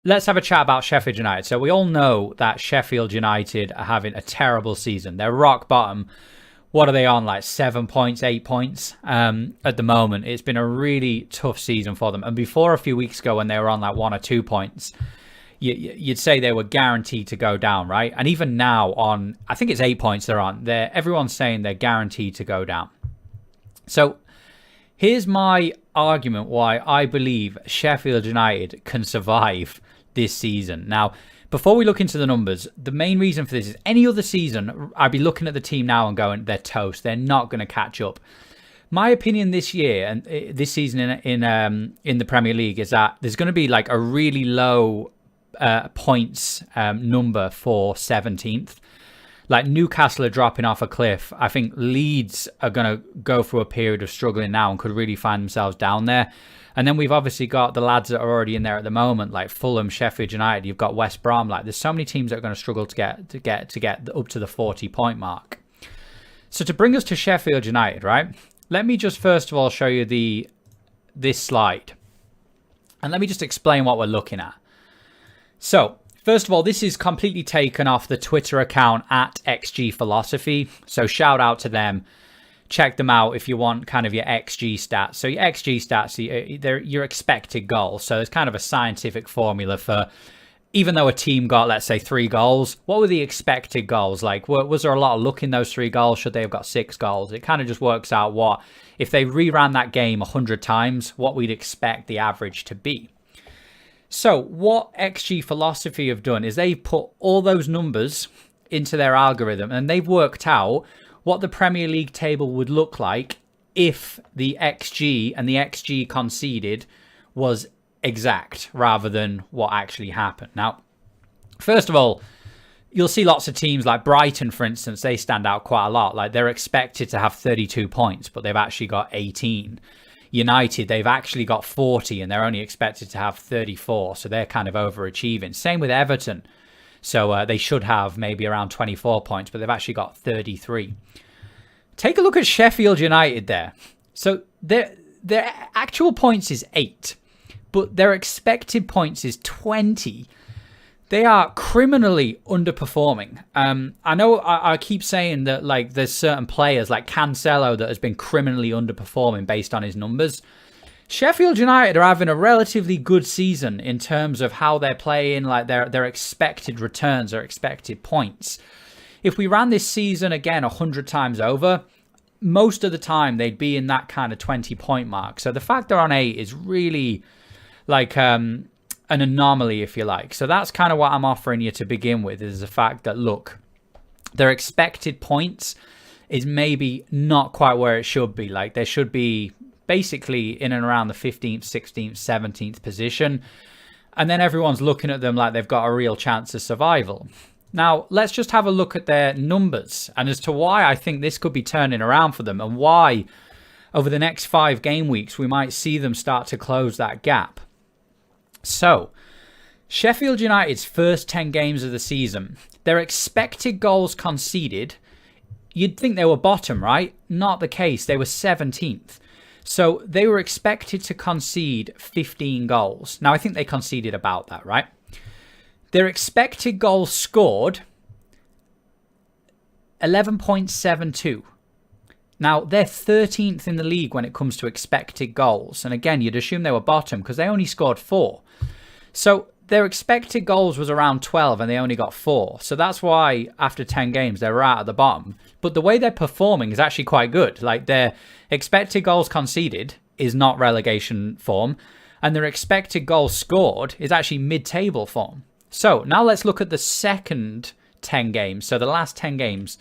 let's have a chat about Sheffield United. So we all know that Sheffield United are having a terrible season. They're rock bottom. What are they on? Like 7 points, 8 points at the moment. It's been a really tough season for them. And before a few weeks ago when they were on like 1 or 2 points, you'd say they were guaranteed to go down, right? And even now on, I think it's 8 points they're on. Everyone's saying they're guaranteed to go down. So here's my argument why I believe Sheffield United can survive this season. Now, before we look into the numbers, the main reason for this is any other season, I'd be looking at the team now and going, they're toast. They're not going to catch up. My opinion this year and this season in the Premier League is that there's going to be like a really low points number for 17th. Like Newcastle are dropping off a cliff. I think Leeds are going to go through a period of struggling now and could really find themselves down there. And then we've obviously got the lads that are already in there at the moment, like Fulham, Sheffield United. You've got West Brom. Like there's so many teams that are going to struggle to get up to the 40-point mark. So to bring us to Sheffield United, right? Let me just first of all show you this slide, and let me just explain what we're looking at. So first of all, this is completely taken off the Twitter account at XG Philosophy. So shout out to them. Check them out if you want kind of your XG stats. So your XG stats, they're your expected goals. So it's kind of a scientific formula for, even though a team got, let's say, 3 goals, what were the expected goals? Like, was there a lot of luck in those 3 goals? Should they have got 6 goals? It kind of just works out what, if they reran that game 100 times, what we'd expect the average to be. So what XG Philosophy have done is they've put all those numbers into their algorithm, and they've worked out what the Premier League table would look like if the XG and the XG conceded was exact rather than what actually happened. Now, first of all, you'll see lots of teams like Brighton, for instance, they stand out quite a lot. Like they're expected to have 32 points, but they've actually got 18. United, they've actually got 40 and they're only expected to have 34. So they're kind of overachieving. Same with Everton. So they should have maybe around 24 points, but they've actually got 33. Take a look at Sheffield United there. So their actual points is 8, but their expected points is 20. They are criminally underperforming. I know I keep saying that like there's certain players like Cancelo that has been criminally underperforming based on his numbers. Sheffield United are having a relatively good season in terms of how they're playing, like their expected returns or expected points. If we ran this season again 100 times over, most of the time they'd be in that kind of 20-point mark. So the fact they're on 8 is really like an anomaly, if you like. So that's kind of what I'm offering you to begin with, is the fact that, look, their expected points is maybe not quite where it should be. Like they should be basically in and around the 15th, 16th, 17th position. And then everyone's looking at them like they've got a real chance of survival. Now, let's just have a look at their numbers and as to why I think this could be turning around for them and why over the next 5 game weeks we might see them start to close that gap. So, Sheffield United's first 10 games of the season, their expected goals conceded, you'd think they were bottom, right? Not the case. They were 17th. So they were expected to concede 15 goals. Now, I think they conceded about that, right? Their expected goals scored, 11.72. Now, they're 13th in the league when it comes to expected goals. And again, you'd assume they were bottom because they only scored 4. So their expected goals was around 12 and they only got 4. So that's why after 10 games, they're right at the bottom. But the way they're performing is actually quite good. Like their expected goals conceded is not relegation form. And their expected goals scored is actually mid-table form. So now let's look at the second 10 games. So the last 10 games.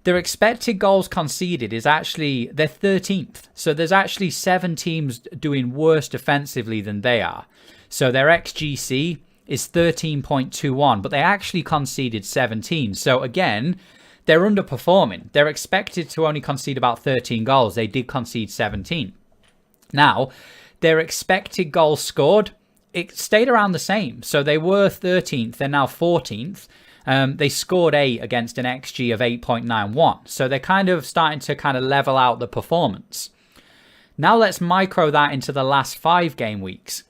Their expected goals conceded is actually, they're 13th. So there's actually 7 teams doing worse defensively than they are. So their XGC is 13.21, but they actually conceded 17. So again, they're underperforming. They're expected to only concede about 13 goals. They did concede 17. Now, their expected goals scored, it stayed around the same. So they were 13th, they're now 14th. They scored 8 against an XG of 8.91. So they're kind of starting to kind of level out the performance. Now let's micro that into the last 5 game weeks.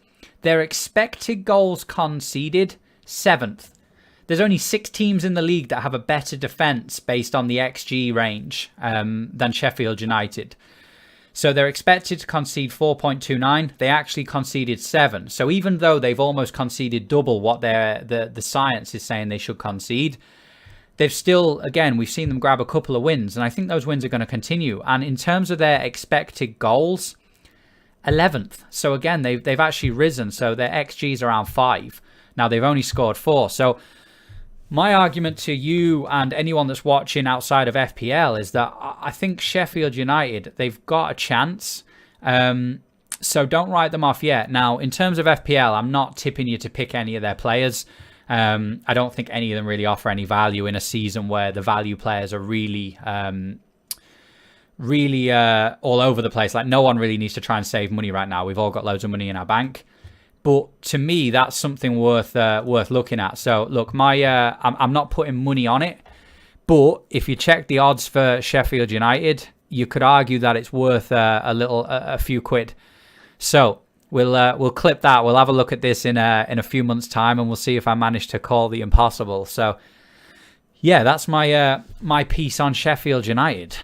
Their expected goals conceded, 7th. There's only 6 teams in the league that have a better defence based on the XG range than Sheffield United. So they're expected to concede 4.29. They actually conceded 7. So even though they've almost conceded double what the science is saying they should concede, they've still, again, we've seen them grab a couple of wins, and I think those wins are going to continue. And in terms of their expected goals, 11th. So again, they've actually risen. So their XG is around 5. Now they've only scored 4. So my argument to you and anyone that's watching outside of FPL is that I think Sheffield United, they've got a chance. So don't write them off yet. Now, in terms of FPL, I'm not tipping you to pick any of their players. I don't think any of them really offer any value in a season where the value players are really all over the place. Like, no one really needs to try and save money right now. We've all got loads of money in our bank. But to me, that's something worth looking at. So look, I'm not putting money on it, but if you check the odds for Sheffield United, you could argue that it's worth a few quid. So we'll clip that. We'll have a look at this in a few months' time, and we'll see if I manage to call the impossible. So yeah, that's my piece on Sheffield United.